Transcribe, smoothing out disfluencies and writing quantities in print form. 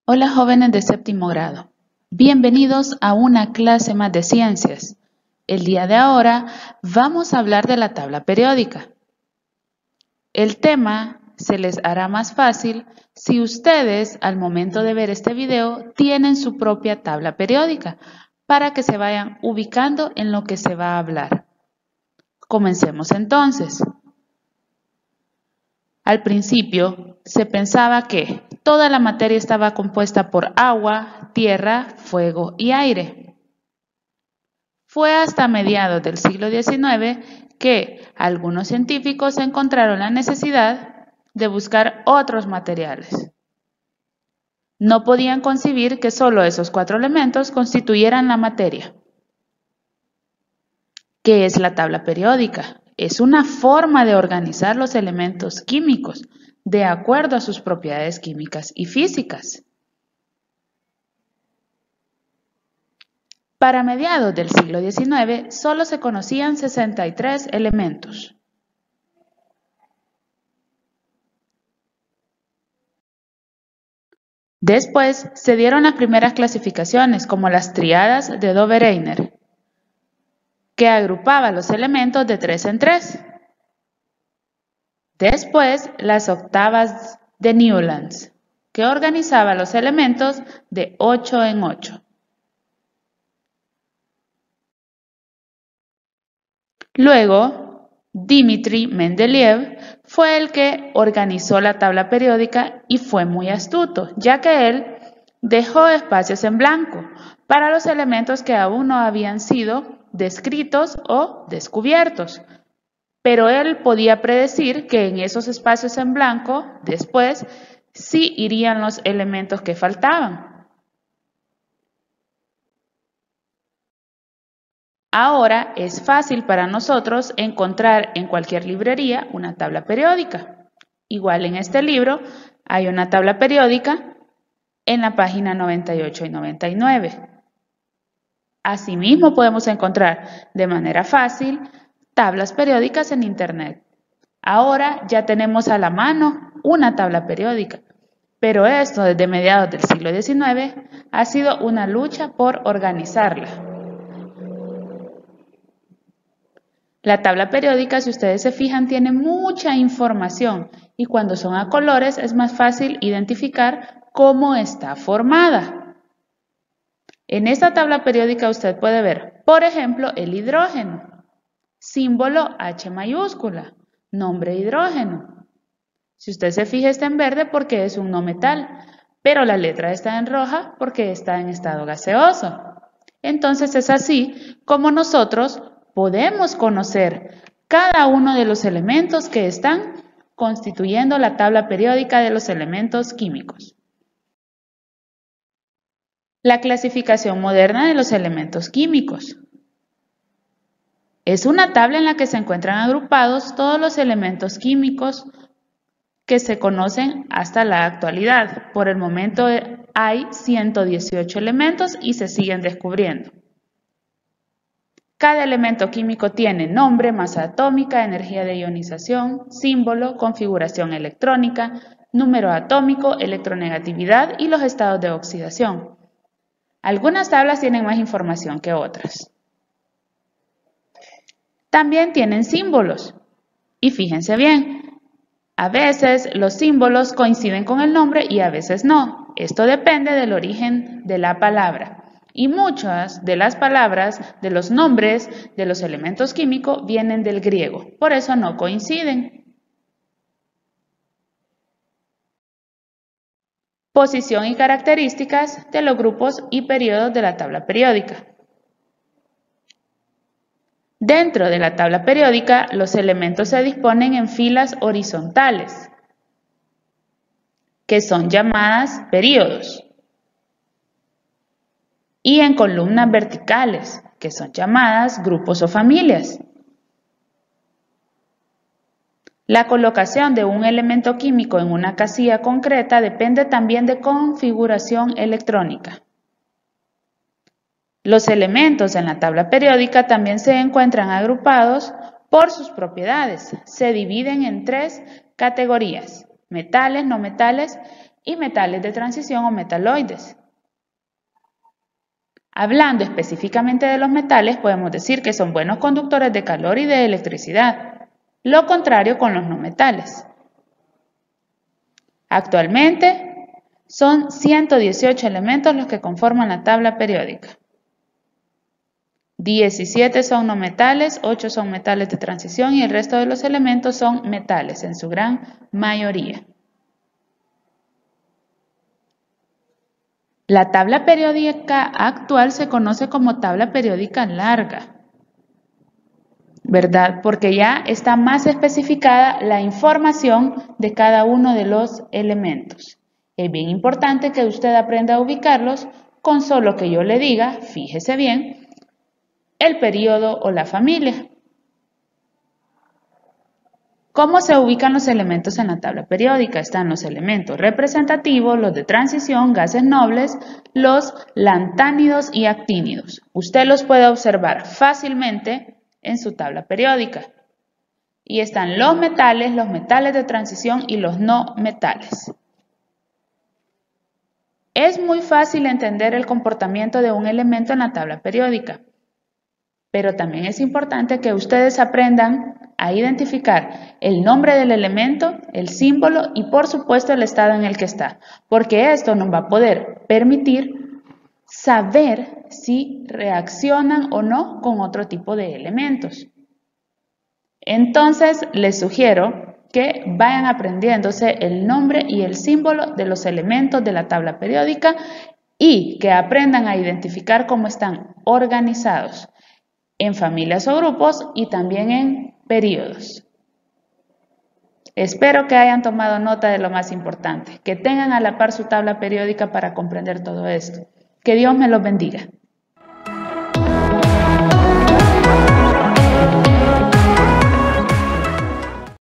Hola jóvenes de séptimo grado, bienvenidos a una clase más de ciencias. El día de ahora vamos a hablar de la tabla periódica. El tema se les hará más fácil si ustedes al momento de ver este video tienen su propia tabla periódica para que se vayan ubicando en lo que se va a hablar. Comencemos entonces. Al principio se pensaba que toda la materia estaba compuesta por agua, tierra, fuego y aire. Fue hasta mediados del siglo XIX que algunos científicos encontraron la necesidad de buscar otros materiales. No podían concebir que solo esos 4 elementos constituyeran la materia. ¿Qué es la tabla periódica? Es una forma de organizar los elementos químicos de acuerdo a sus propiedades químicas y físicas. Para mediados del siglo XIX solo se conocían 63 elementos. Después se dieron las primeras clasificaciones como las tríadas de Dobereiner, que agrupaba los elementos de 3 en 3. Después las octavas de Newlands, que organizaba los elementos de 8 en 8. Luego, Dmitri Mendeleev fue el que organizó la tabla periódica y fue muy astuto, ya que él dejó espacios en blanco para los elementos que aún no habían sido descritos o descubiertos. Pero él podía predecir que en esos espacios en blanco, después, sí irían los elementos que faltaban. Ahora es fácil para nosotros encontrar en cualquier librería una tabla periódica. Igual en este libro hay una tabla periódica en la página 98 y 99. Asimismo podemos encontrar de manera fácil tablas periódicas en Internet. Ahora ya tenemos a la mano una tabla periódica, pero esto desde mediados del siglo XIX ha sido una lucha por organizarla. La tabla periódica, si ustedes se fijan, tiene mucha información y cuando son a colores es más fácil identificar cómo está formada. En esta tabla periódica usted puede ver, por ejemplo, el hidrógeno, símbolo H mayúscula, nombre hidrógeno. Si usted se fija está en verde porque es un no metal, pero la letra está en roja porque está en estado gaseoso. Entonces es así como nosotros podemos conocer cada uno de los elementos que están constituyendo la tabla periódica de los elementos químicos. La clasificación moderna de los elementos químicos. Es una tabla en la que se encuentran agrupados todos los elementos químicos que se conocen hasta la actualidad. Por el momento hay 118 elementos y se siguen descubriendo. Cada elemento químico tiene nombre, masa atómica, energía de ionización, símbolo, configuración electrónica, número atómico, electronegatividad y los estados de oxidación. Algunas tablas tienen más información que otras. También tienen símbolos. Y fíjense bien, a veces los símbolos coinciden con el nombre y a veces no. Esto depende del origen de la palabra. Y muchas de las palabras, de los nombres de los elementos químicos vienen del griego, por eso no coinciden. Posición y características de los grupos y periodos de la tabla periódica. Dentro de la tabla periódica, los elementos se disponen en filas horizontales, que son llamadas períodos, y en columnas verticales, que son llamadas grupos o familias. La colocación de un elemento químico en una casilla concreta depende también de configuración electrónica. Los elementos en la tabla periódica también se encuentran agrupados por sus propiedades. Se dividen en 3 categorías: metales, no metales y metales de transición o metaloides. Hablando específicamente de los metales, podemos decir que son buenos conductores de calor y de electricidad. Lo contrario con los no metales. Actualmente son 118 elementos los que conforman la tabla periódica. 17 son no metales, 8 son metales de transición y el resto de los elementos son metales en su gran mayoría. La tabla periódica actual se conoce como tabla periódica larga, ¿verdad? Porque ya está más especificada la información de cada uno de los elementos. Es bien importante que usted aprenda a ubicarlos con solo que yo le diga, fíjese bien, el periodo o la familia. ¿Cómo se ubican los elementos en la tabla periódica? Están los elementos representativos, los de transición, gases nobles, los lantánidos y actínidos. Usted los puede observar fácilmente en su tabla periódica. Y están los metales de transición y los no metales. Es muy fácil entender el comportamiento de un elemento en la tabla periódica, pero también es importante que ustedes aprendan a identificar el nombre del elemento, el símbolo y por supuesto el estado en el que está, porque esto nos va a poder permitir saber si reaccionan o no con otro tipo de elementos. Entonces les sugiero que vayan aprendiéndose el nombre y el símbolo de los elementos de la tabla periódica y que aprendan a identificar cómo están organizados en familias o grupos y también en periodos. Espero que hayan tomado nota de lo más importante, que tengan a la par su tabla periódica para comprender todo esto. Que Dios me los bendiga.